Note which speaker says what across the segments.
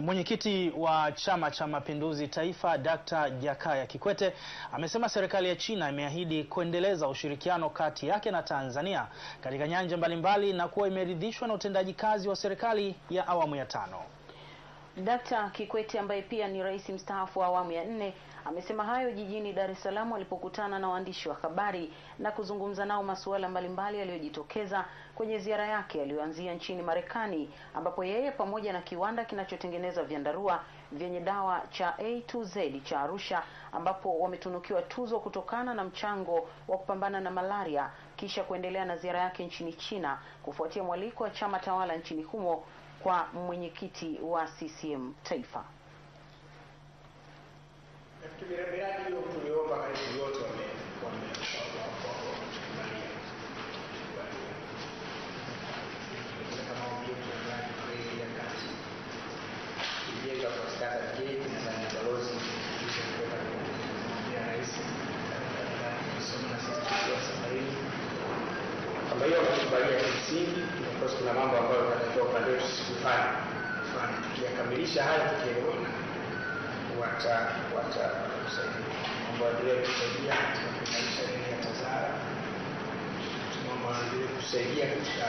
Speaker 1: Mwenyekiti wa Chama cha Mapinduzi Taifa, Dr. Jakaya Kikwete amesema serikali ya China imeahidi kuendeleza ushirikiano kati yake na Tanzania katika nyanja mbalimbali na kuwa imeridhishwa na utendaji kazi wa serikali ya awamu ya 5.
Speaker 2: Dr. Kikwete ambaye pia ni rais mstaafu wa awamu ya 4 amesema hayo jijini Dar es Salaam alipokutana na waandishi wa habari na kuzungumza nao masuala mbalimbali yaliyojitokeza kwenye ziara yake aliyoanzia nchini Marekani, ambapo yeye pamoja na kiwanda kinachotengeneza vyandarua vyenye dawa cha A2Z cha Arusha, ambapo wametunukiwa tuzo kutokana na mchango wa kupambana na malaria, kisha kuendelea na ziara yake nchini China kufuatia mwaliko wa chama tawala nchini humo kwa mwenyekiti wa CCM Taifa.
Speaker 3: Miradi hiyo tuliomba karibu yote kama hiyo kukubalia kimsingi. Kwa sababu kuna mambo ambayo tunatakiwa upande wetu sisi kufanya. Tukikamilisha haya tukielewana watatusaidia. Mambo ya kusaidia katika kuimarisha elimu ya TAZARA. Mambo ya kusaidia katika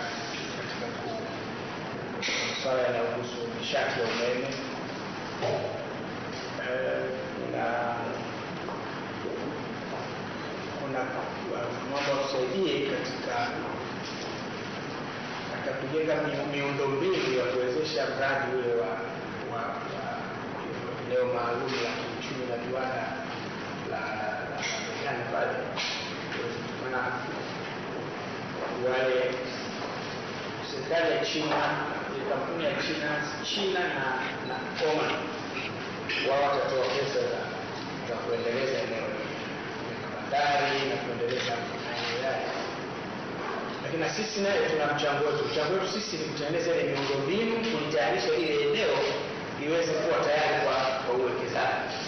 Speaker 3: masuala yanayohusu nishati ya umeme. Kuna mambo ya kusaidia katika kujenga miundombinu ya kuwezesha mradi ule wa eneo maalum la kiuchumi na viwanda la Marekani pale. Maana wale serikali ya China, kampuni ya China na Oman wao watatoa pesa za kuendeleza eneo la bandari na kuendeleza maeneo yale. Lakini na sisi naye tuna mchango wetu. Mchango wetu sisi ni kutengeneza ile miundombinu, kulitayarisha ile eneo iweze kuwa tayari kwa uwekezaji.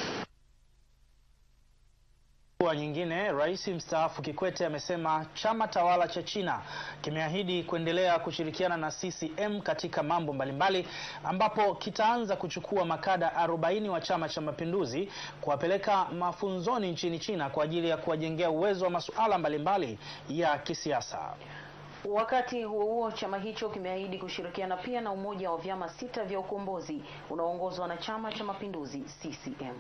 Speaker 1: Kwa nyingine, rais mstaafu Kikwete amesema chama tawala cha China kimeahidi kuendelea kushirikiana na CCM katika mambo mbalimbali, ambapo kitaanza kuchukua makada 40 wa Chama cha Mapinduzi kuwapeleka mafunzoni nchini China kwa ajili ya kuwajengea uwezo wa masuala mbalimbali ya kisiasa.
Speaker 2: Wakati huo huo, chama hicho kimeahidi kushirikiana pia na umoja wa vyama 6 vya ukombozi unaoongozwa na Chama cha Mapinduzi CCM.